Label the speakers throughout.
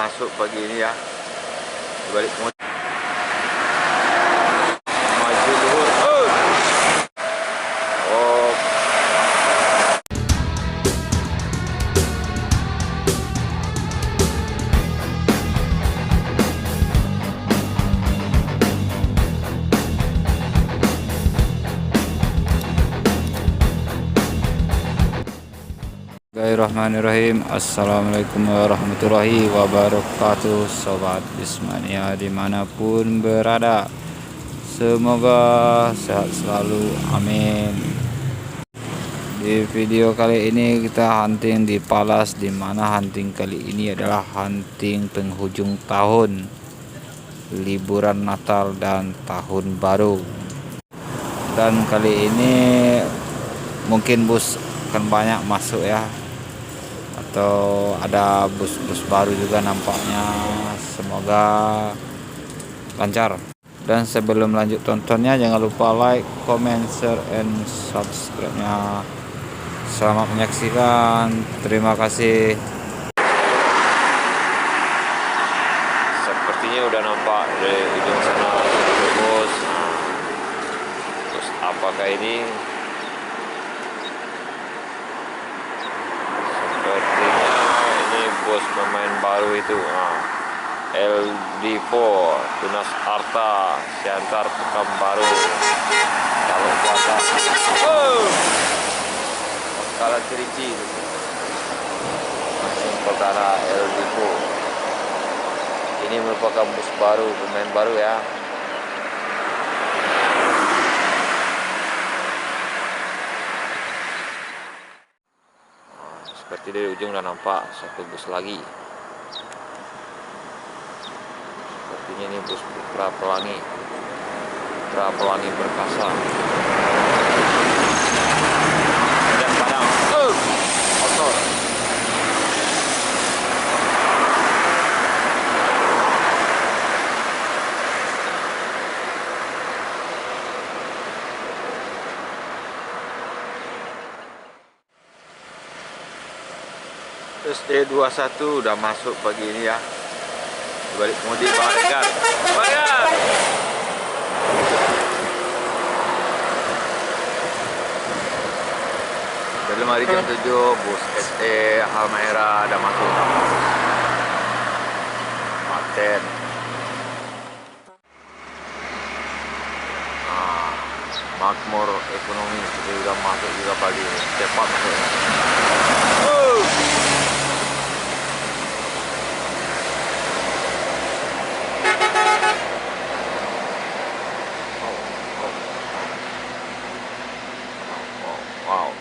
Speaker 1: masuk pagi ini ya. Balik motor. Maju luhur. Oh.
Speaker 2: Bismillahirrahmanirrahim. Assalamualaikum warahmatullahi wabarakatuh. Sobat Bismania dimanapun berada, semoga sehat selalu, amin. Di video kali ini kita hunting di Palas, dimana hunting kali ini adalah hunting penghujung tahun, liburan Natal dan Tahun Baru. Dan kali ini mungkin bus akan banyak masuk ya, atau ada bus-bus baru juga nampaknya. Semoga lancar. Dan sebelum lanjut tontonnya, jangan lupa like, comment, share, and subscribe-nya. Selamat menyaksikan, terima kasih.
Speaker 1: Sepertinya udah nampak dari ujung sana bus. Terus apakah ini? Bos pemain baru itu, LD4 Tunas Arta Siantar Pekanbaru. Kalau kata skala Cerici masing perkara LD4 ini merupakan bus baru, pemain baru ya. Seperti dari ujung udah nampak satu bus lagi. Sepertinya ini bus Putra Pelangi Perkasa. Dan padang motor. SD21 udah masuk pagi ini ya. Balik mudik Bang Regar. Belum hari jam 7 bus SE Halmahera ada masuk. Maten. Makmur ekonomi jadi udah masuk juga pagi ini. Cepat masuk. Wow,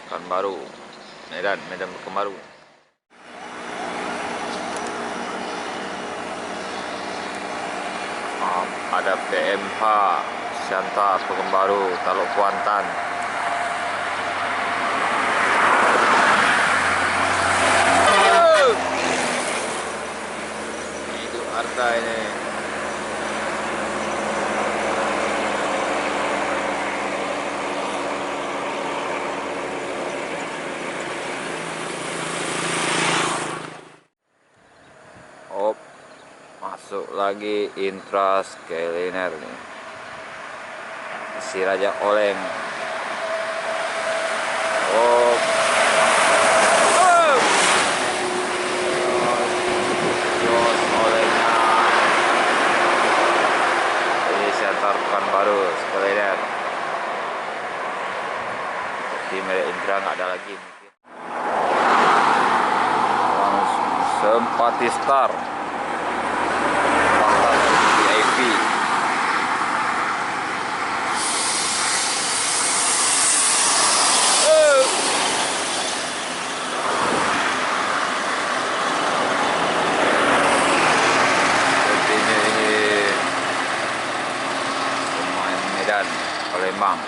Speaker 1: Pekanbaru, Medan Pekanbaru. Ada PMH Siantar Pekanbaru, Taluk Kuantan. Itu Arta ini. Masuk lagi Intra Skyliner nih, si Raja Oleng. Jos Olengnya ini Siantar Pekanbaru Skyliner. Di merek Indra nggak ada lagi mungkin. Langsung Sempati Star VIP. Ini pemain Medan Palembang.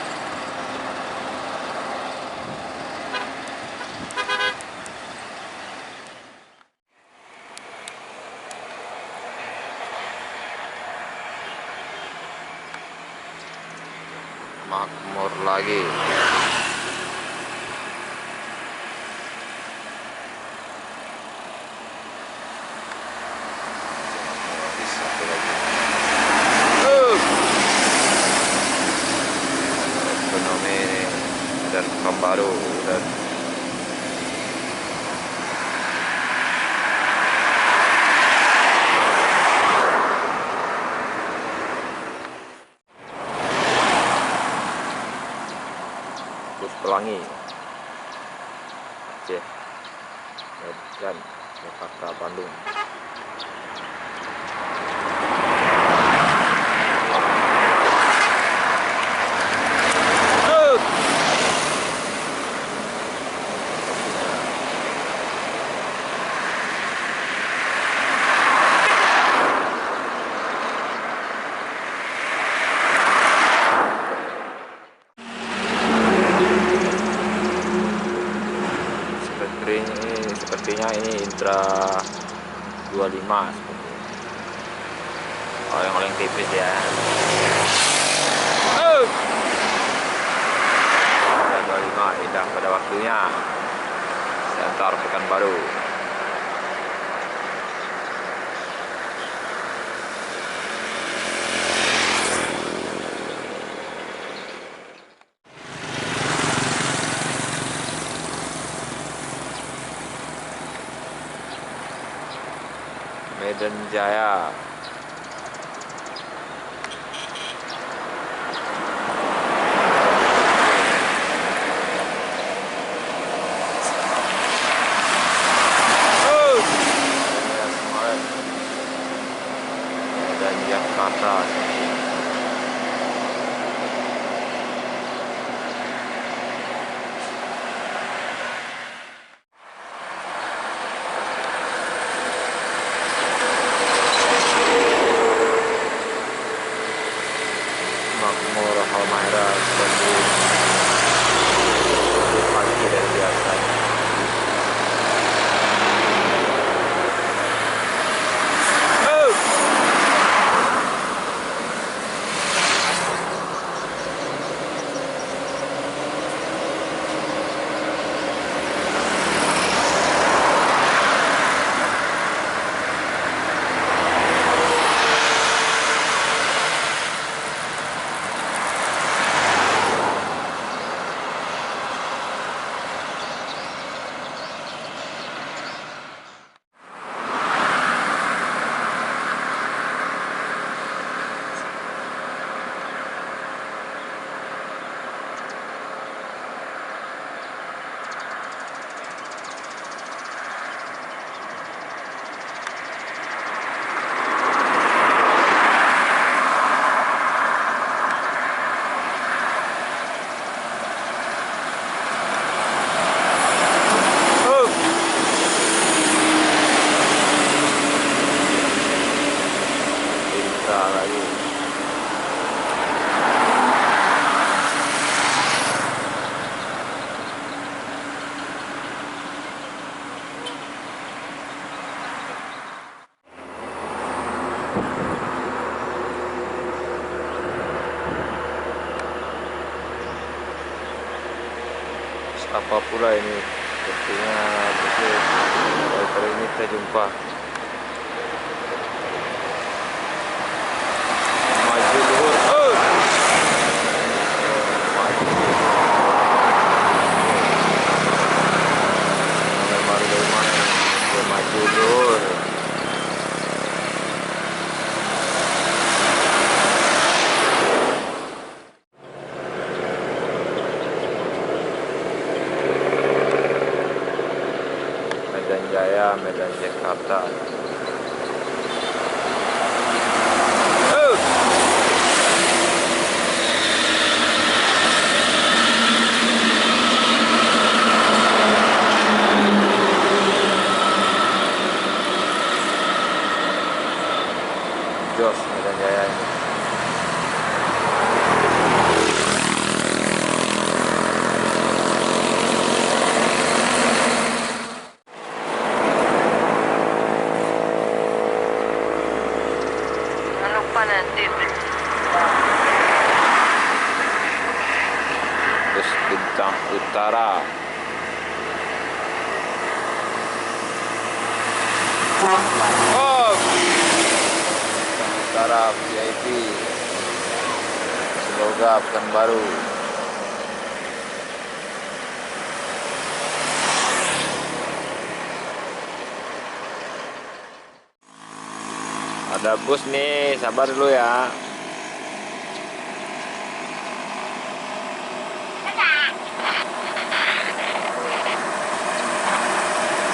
Speaker 1: Makmur lagi. Jakarta Bandung. Sepertinya ini Intra 25 seperti. Oleng-oleng tipis ya. Intra 25 indah pada waktunya. Sentar Pekanbaru. Medan Jaya. Medan Jakarta. Makmur Halmahera Bandung. Pagi dan biasa. Lagi. Apa pula ini? Sepertinya betul. Kali ini kita jumpa. Maju luhur. Baru dari mana? Dia maju luhur. Medan Jaya, Medan Jakarta. Jos Medan Jaya ini.
Speaker 3: Nanti
Speaker 1: Terus Bintang Utara. Oh, Bintang Utara VIP. Semoga Pekanbaru. Ada bus nih, sabar dulu ya.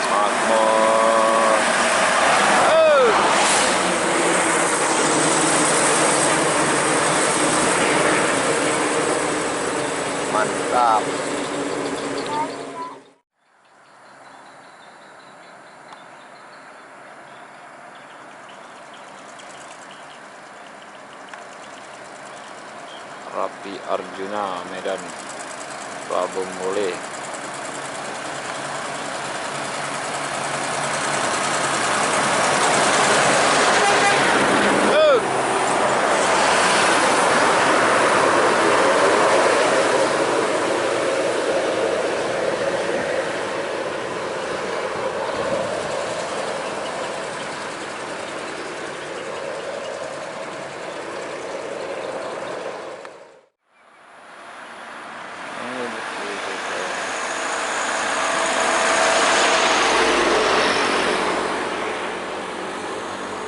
Speaker 1: Makmur
Speaker 2: Rapi Arjuna, Medan Rabung Boleh.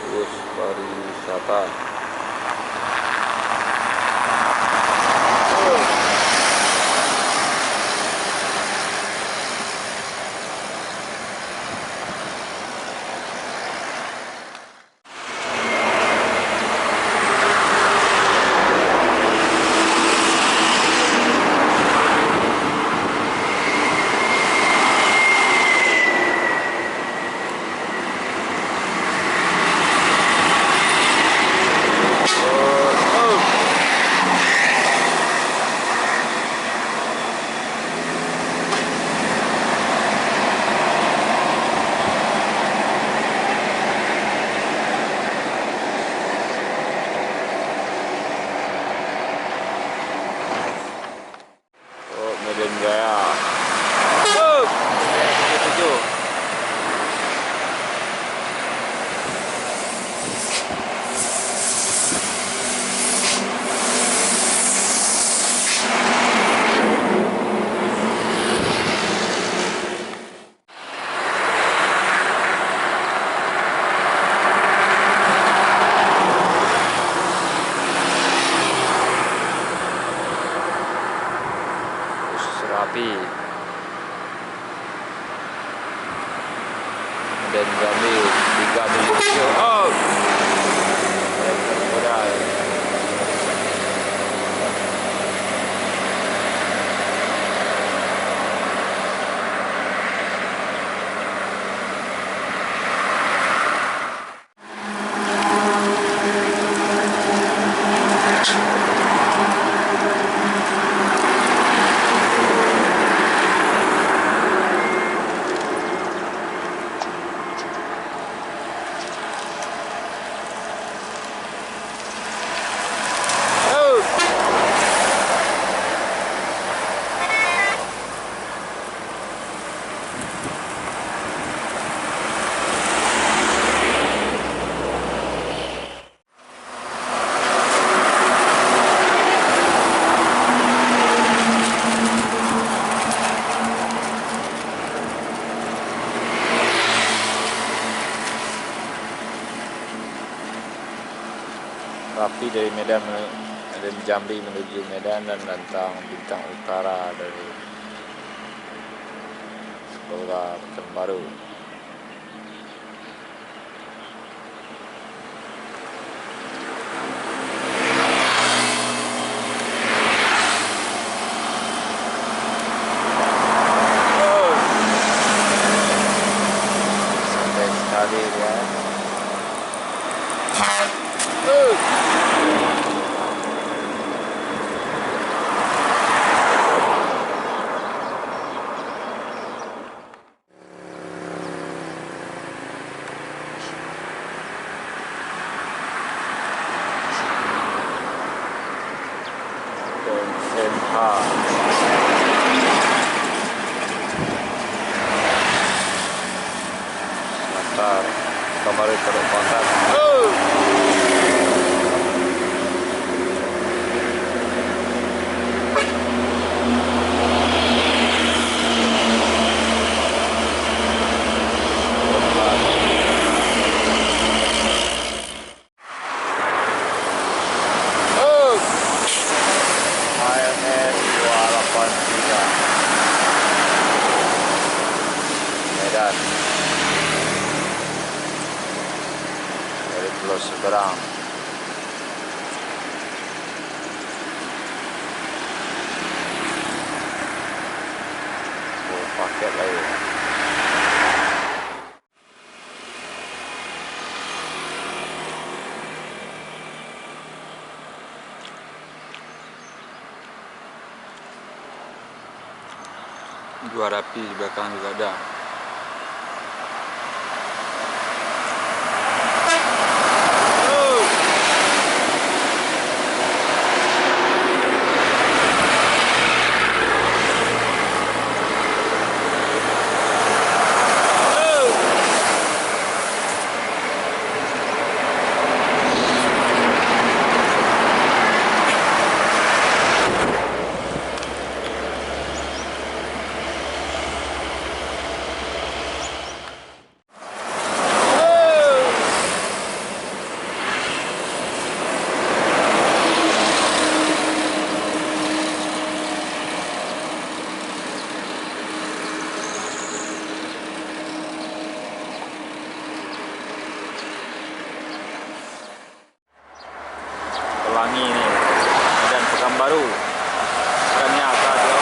Speaker 2: Bus pariwisata. Medan Jaya. Tujuh. Rapi dan Jambi 377. Oh, mudah. Rapi dari Medan dan Jambi menuju Medan dan Lantang Bintang Utara dari Sekolah Pekanbaru. Santai sekali ya. Sebentar, kemarin terlepas. Medan dari Pulau Seberang. Oh, paket lain. Juara api di belakang juga ada. Pelangi ini dan Pekanbaru ternyata dan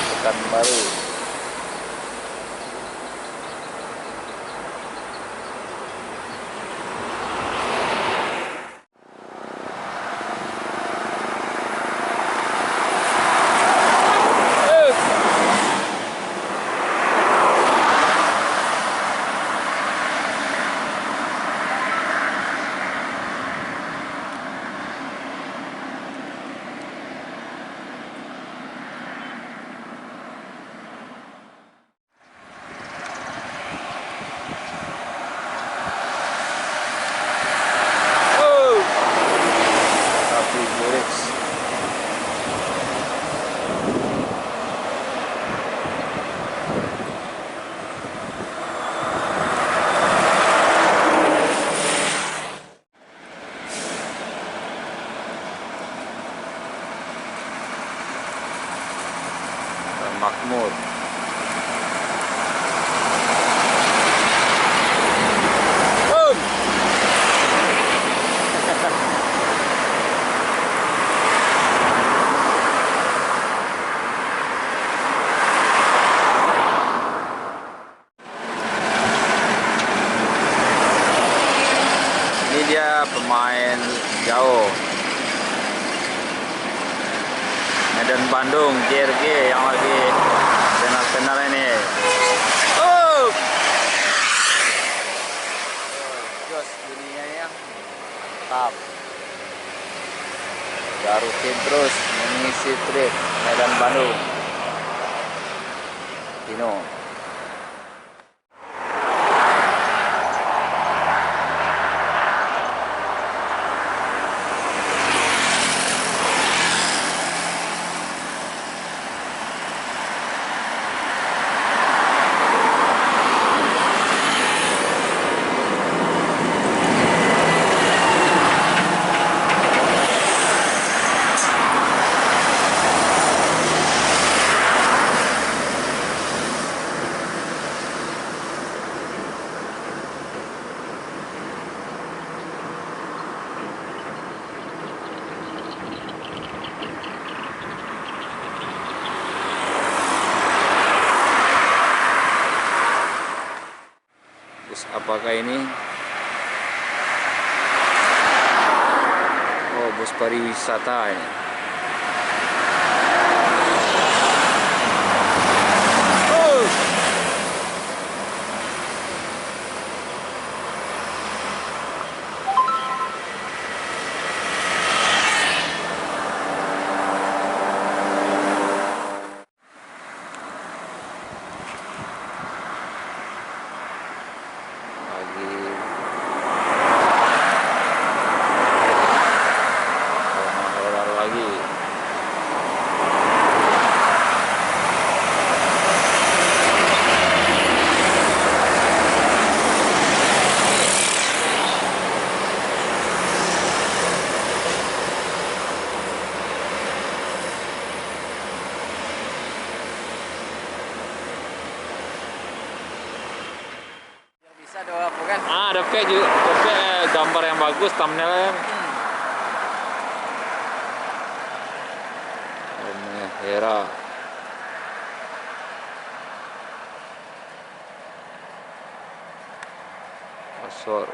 Speaker 2: Pekanbaru. Makmur. Ini dia pemain jauh Medan Bandung JRG yang lagi tenar-tenar ini. Jos bunyinya ya, mantap. Garukin terus mengisi trip Medan Bandung. Dino. Apakah ini? Oh, bus pariwisata ini. Lagi tapi gambar yang bagus thumbnailnya. Hera. Pasor.